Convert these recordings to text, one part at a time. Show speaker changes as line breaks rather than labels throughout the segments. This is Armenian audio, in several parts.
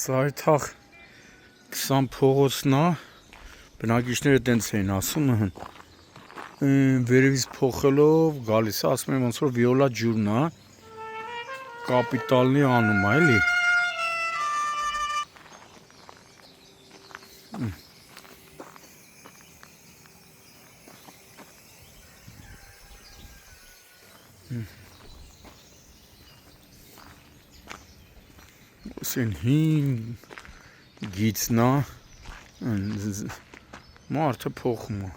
Սա այդհաղ 20 փողոցն է, բնակիչները տենց էին ասում են, վերևից փոխելով գալիս է, ասում են ոնց որ վիոլա ջուրն է, կապիտալնի անում է, էլի։ Ասեն հին գիծն է, մարդը փոխում է։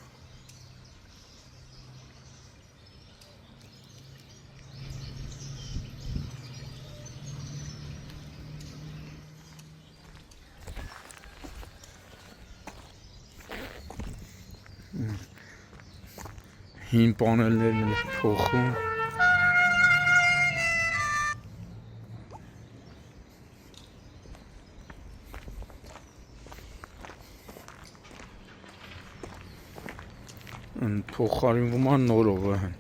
Հին պանելներն են փոխում։ Փոխարինվում է նորով են։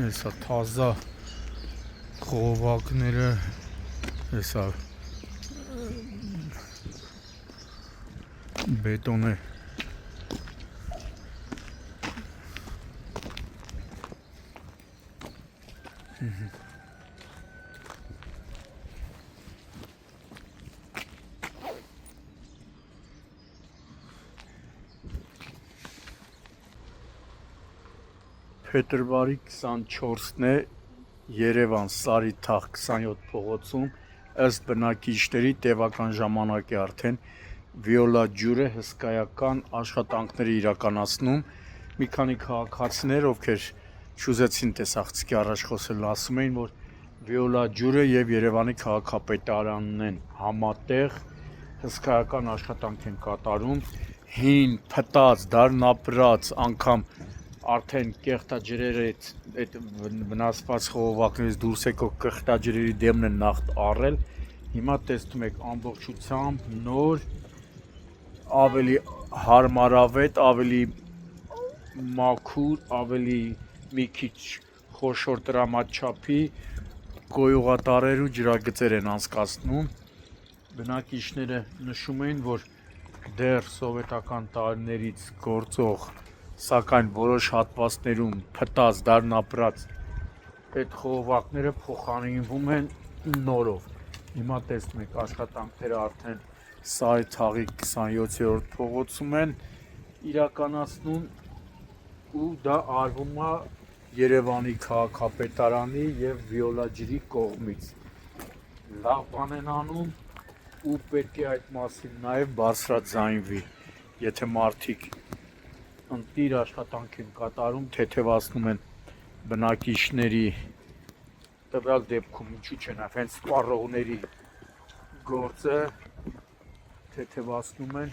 Հեսա թազա խողովակները, հեսա բետոն է։ Փետրվարի 24-ն է Երևան Սարիթաղ 27 փողոցում ըստ բնակիչների տևական ժամանակ է արդեն վիոլա ջուրը հսկայական աշխատանքներ իրականացնում։ Մի քանի քաղաքացիներ, ովքեր չուզեցին տեսախցիկի առաջ խոսել, ասում էին, որ վիոլա ջուրը եւ Երևանի քաղաքապետարանն են համատեղ հսկայական աշխատանք են կատարում, հին, փտած, դարնապրած, անգամ արդեն կեղտաջրերը այդ վնասված խողովակներից դուրս եկող կեղտաջրերի դեմն են նախ առել, հիմա տեսնում եք ամբողջությամբ նոր, ավելի հարմարավետ, ավելի մաքուր, ավելի մի քիչ խոշոր տրամաչափի գոյուղատարեր ու ջրագծեր են անցկացնում։ Բնակիչները նշում էին, որ դեռ սովետական տարիներից գործող, սակայն որոշ հատվածներում փտած, դարնապրած այդ խողովակները փոխարինվում են նորով։ Հիմա տեսնում եք աշխատանքները արդեն Սարիթաղի 27-րդ փողոցում են իրականացնում ու դա արվում է Երևանի քաղաքապետարանի եւ վիոլա ջրի կողմից։ Լավ բան են անում ու պետք է այդ մասին նաեւ բարձրաձայնվի, եթե մարդիկ ընտիր աշխատանք են կատարում, թեթևացնում են բնակիչների տվյալ դեպքում ինչու՞ չեն, հենց սպառողների գործը թեթևացնում են,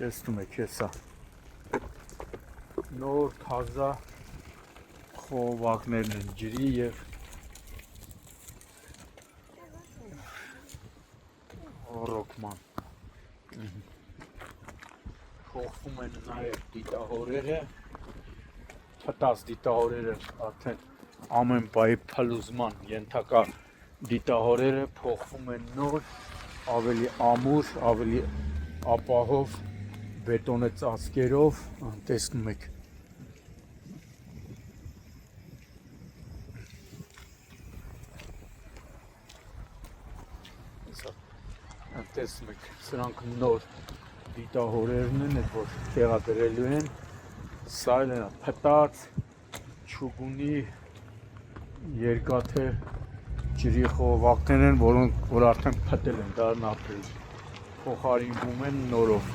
տեսնում եք հեսա նոր թազա խողովակներն են ջրի եւ ռոկման փոխվում են նաև դիտահորերը, փտած դիտահորերը արդեն ամեն բայի փլուզման ենթակա դիտահորերը փոխվում են նոր, ավելի ամուր, ավելի ապահով բետոնե ծածկերով, տեսնում եք։ Տեսնում եք, սրանք նոր դիտահորերն են, որ տեղադրելու են, սա էլ է փտած, չուգունի, երկաթե ջրի խողովակներ են, որոնք որ արդեն փտել են, դառն ապրել, փոխարինվում են նորով։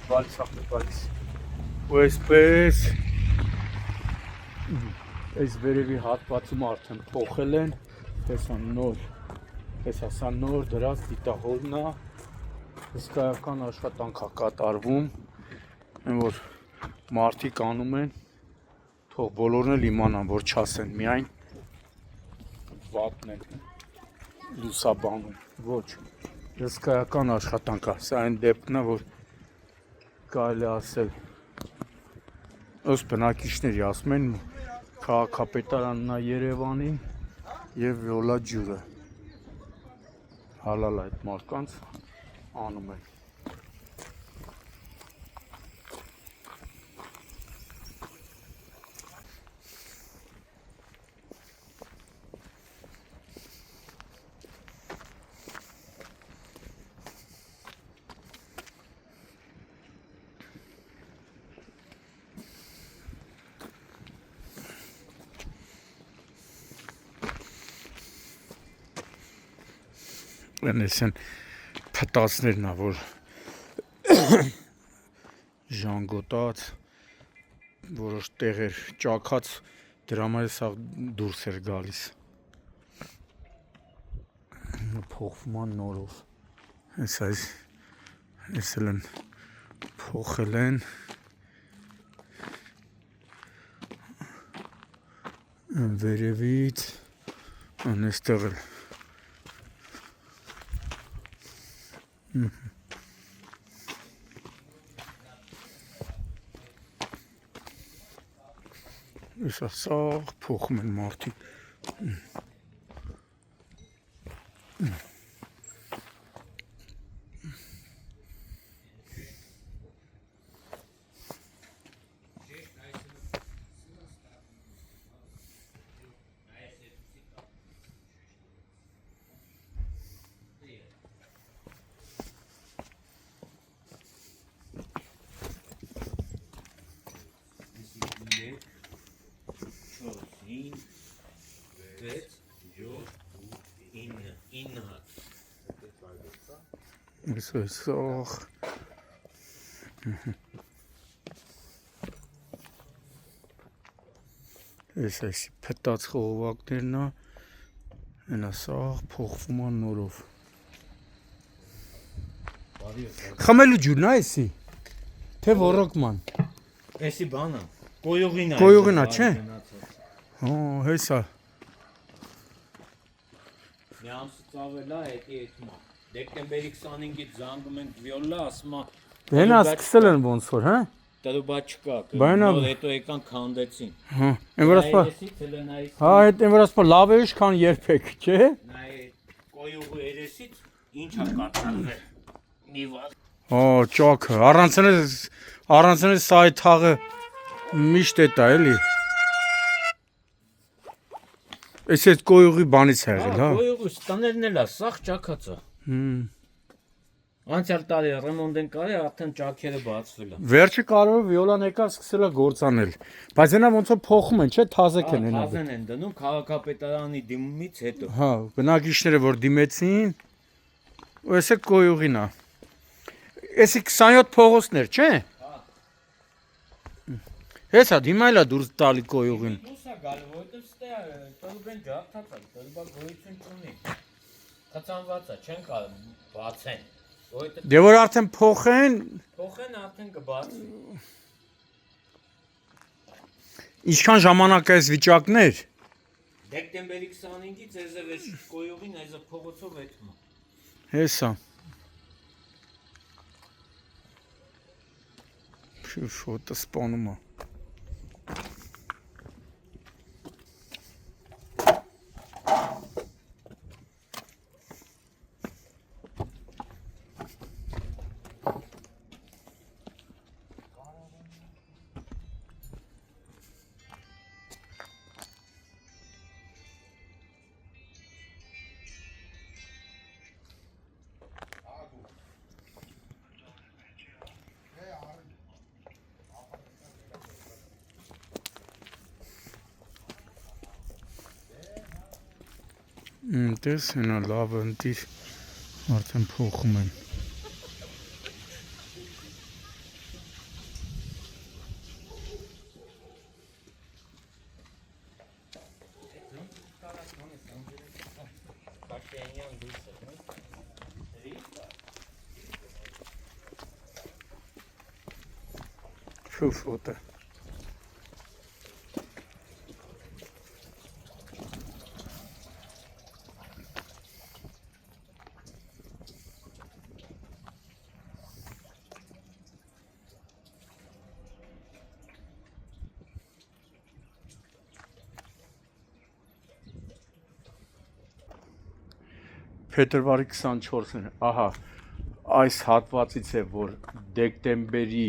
Բալիս։ Ու այսպես այս վերևի հատվածում արդեն փոխել են, հեսա նոր դրած դիտահորն է, հսկայական աշխատանք է կատարվում, որ մարդիկ անում են, թող բոլորն էլ իմանան, որ չասեն միայն վատն են լուսաբանում, ոչ, հսկայական աշխատանք է, սա այն դեպքն է, որ կարելի ասել, ըստ բնակիչների ասում են, քաղաքապետարանն է Երևանի և Վիոլա ջուրը, հալալ այդ մարդկանց անում են։ Այս են փտածներն է, որ ժանգոտած, որոշ տեղեր ճաքած, դրա համար սա դուրս էր գալիս, փոխվում են նորով, այս էլ են փոխել են, վերևից, անեստեղ էլ Եսա սաղ փոխում են մարդիկ Սաղ այս փտած խողովակներն է, այնա սաղ փոխվում են նորով։ Խմելու ջուրն է էսի, թե ոռոգման։
Էսի բանը, կոյուղին է։
Կոյուղին է, չէ։ Հեսա։
Մի ամսից ավել է, հետի էտմա։ Դեկտեմբերի 25-ից զանգում ենք Վիոլա, ասում է
Բենա սկսել են ոնց որ, հա։
Տրուբա չկա,
նոր
հետո եկան քանդեցին։
Այն որ ասպա։ Հա, այն որ ասպա լավ է քան երբեք, չէ։
Նայ կոյուղու երեսից ինչ է կատարվել։ Մի վատ։
Ճոքը, առանցնես սա այդ թաղը միշտ է տա, էլի։ Այս այդ կոյուղի բանից է եղել, հա։
Կոյուղու ստաներն էլ է, սաղ ճաքած է։ Անցյալ տարի ռեմոնտ են կարել, արդեն ճաքերը բացվել է։
Վերջը կարևորը Վիոլան եկա սկսել է գործանել, բայց այնա ոնց որ փոխում են, չէ, թազեք են այնա։
Թազեն են դնում քաղաքապետարանի դիմումից հետո։
Հա, բնակիչները որ դիմեցին, ու էսը կոյուղին է։ Էսի 27 փողոցներ, չէ։ Հեսա դիմայլա դուրս տալի կոյուղին։
Դուրս է գալու, որովհետև ստե տրուբեն ջարդած է, տրուբա գոյություն չունի։ Խցանված է, չեն կարող բացեն։
Դե որ արդեն փոխեն
արդեն կբացվի։
Ինչքան ժամանակ է այս վիճակներ։
Դեկտեմբերի 25-ից էզև էս կոյուղին էզև փողոցով էթում է։
Հեսա։ Շոտը սպանում է։ Տես հենա լավ ընտիր արդեն փոխում են Շուֆ ոտը Փետրվարի 24-ն ահա այս հատվածից է որ դեկտեմբերի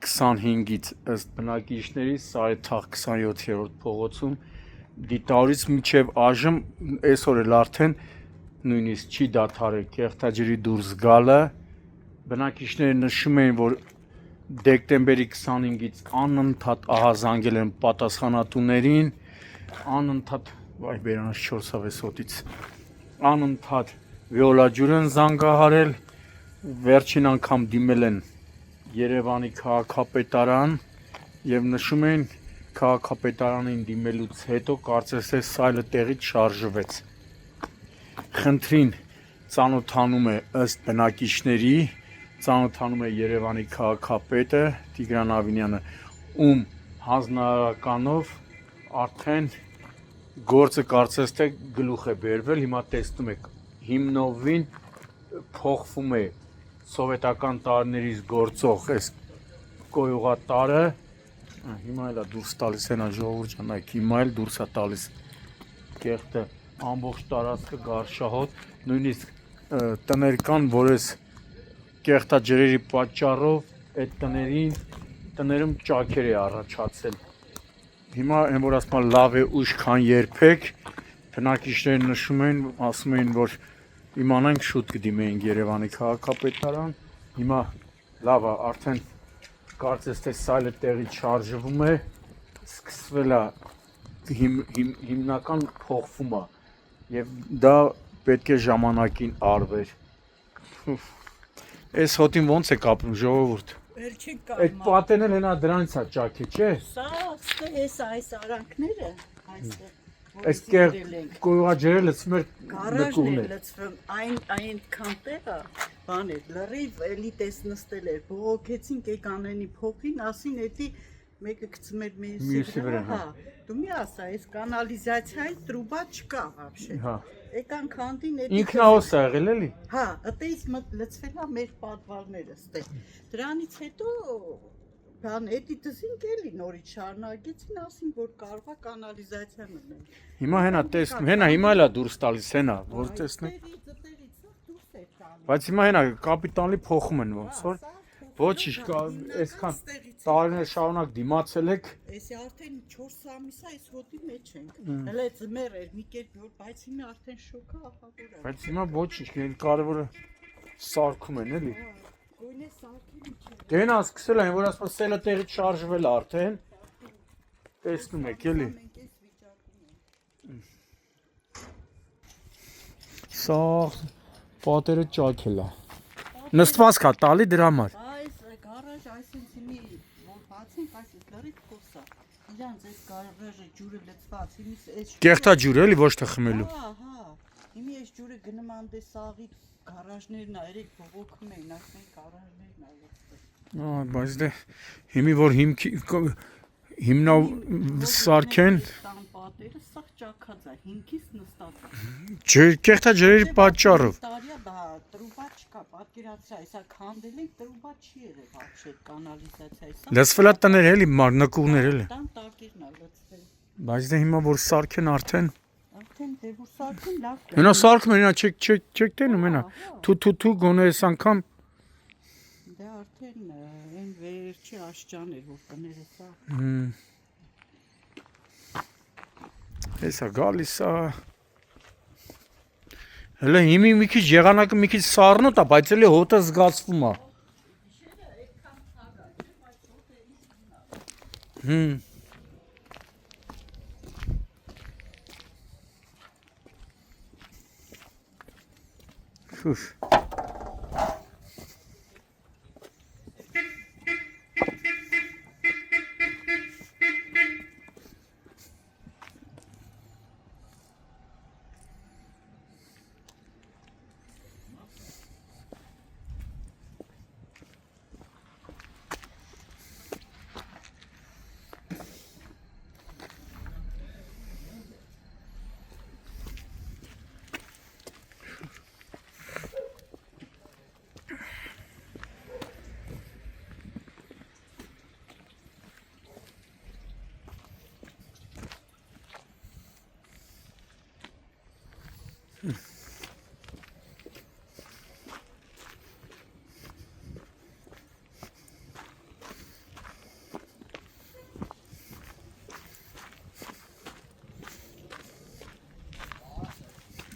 25-ից ըստ բնակիչների Սարեթաղ 27-րդ փողոցում դիտավորից մինչև այժմ այսօր էլ արդեն նույնիսկ չի դադարել կեղտաջրի դուրս գալը բնակիչները նշում են որ դեկտեմբերի 25-ից անընդհատ ահա զանգել են պատասխանատուներին անընդհատ վայ բերանս 4-6 հոտից անընդհատ վիոլաջուր են զանգահարել վերջին անգամ դիմել են Երևանի քաղաքապետարան եւ նշում են քաղաքապետարանին դիմելուց հետո կարծես թե սայլը տեղից շարժվեց խնդրին ծանոթանում է ըստ բնակիչների ծանոթանում է Երևանի քաղաքապետը Տիգրան Ավինյանը ում հանձնարարականով արդեն գործը կարծես թե գլուխ է բերվել հիմա տեսնում եք հիմնովին փոխվում է սովետական տարիներից գործող այս կոյուղատարը հիմա էլ է դուրս տալիս հենա ժողովուրդ ջան այք հիմա էլ դուրս է տալիս կեղտը ամբողջ տարածքը գարշահոտ նույնիսկ տներ կան որ այս կեղտաջրերի պատճառով այդ տներում ճաքեր է առաջացել Հիմա այն որ ասում են լավ է ուշ քան երբեք բնակիչները նշում են ասում են որ իմանանք շուտ կդիմեինք Երևանի քաղաքապետարան հիմա լավ է արդեն կարծես թե սայլը տեղից շարժվում է սկսվել է հիմնական փոխումը եւ դա պետք է ժամանակին արվեր Այս հոտին ոնց է կապնում ժողովուրդ Այդ պատեն էլ հենա դրանից է ճաքի, չէ?
Սա այս արանքները այստեղ
Այս կոյուղաջրերը լցվում էր
Գարաժն է լցվում, այնքան տեղը բան է, լրիվ էլի տես նստել էր, բողոքեցին կեկանենի փոխին, ասին էդի մեկը գցում էր մյուսի վրա, հա, դու մի ասա, այս կանալիզացիայի տրուբա չկա вообще, եկան քանդին էդի
Ինքնահոս է եղել էլի?
Հա, ըտեից լցվել է մեր պատվարները ստեղ, դրանից հետո բան էդի դզինք էլի նորից շարունակեցին, ասին որ կարողա կանալիզացիա մտնել
Հիմա հենա տեսնում, հենա հիմա էլ է դուրս տալիս, հենա, որ տեսնեք Բայց հիմա հենա կապիտալի փոխում են ոնց որ Ոչինչ, այսքան տարիներ շարունակ դիմացել եք
Էսի արդեն 4 ամիս է այս հոտի մեջ ենք Հələ ձմեռ էր մի կերպ որ բայց հիմա արդեն շոկա ախավոր է
Բայց հիմա ոչինչ, կարևորը սարքում են էլի
Գույնե սարքին չէ
Դե հենա սկսել են, որ ասում սելը տեղից շարժվել է արդեն Տեսնում եք էլի Սա պատերը ճաքել է Նստված կա տալի դրա համար
Այս գարաժ այսինքն որ բացենք այս լրիվ խոսա Իրանց այս գարաժը ջուրը լցված հիմից
Կեղտաջուր էլի ոչ թե խմելու
Հա Հիմի այս ջուրը գնում անդե սաղի գարաժներն ա երեք բողոքում էին ասեն գարաժներն ա լցված
Բայց դե հիմի որ հիմնա սարքեն
Տան պատերը սաղ ճաքած է հիմքից նստած
Չէ կեղտաջրերի պատճառով
Տարիա դա տրուբա չկա պատկերացրա այսա քանդել են տրուբա չի եղել вообще կանալիզացիա
Լցվել է տներ էլի նկուղներ էլի
Տան տակերն ա լցվել
Բայց դե հիմա որ սարքեն արդեն
դե որ սարքեն լավ
Հենա սարքում են հենա չեք տենում հենա Թու գոնե այս անգամ
Դե արդեն այն վերջի աշճան էր որ տները սա
Հեսա գալիս է Հələ հիմի մի քիչ եղանակը մի քիչ սառնոտ է, բայց էլի հոտը զգացվում է Շուշ։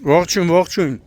Ողջույն, ողջույն։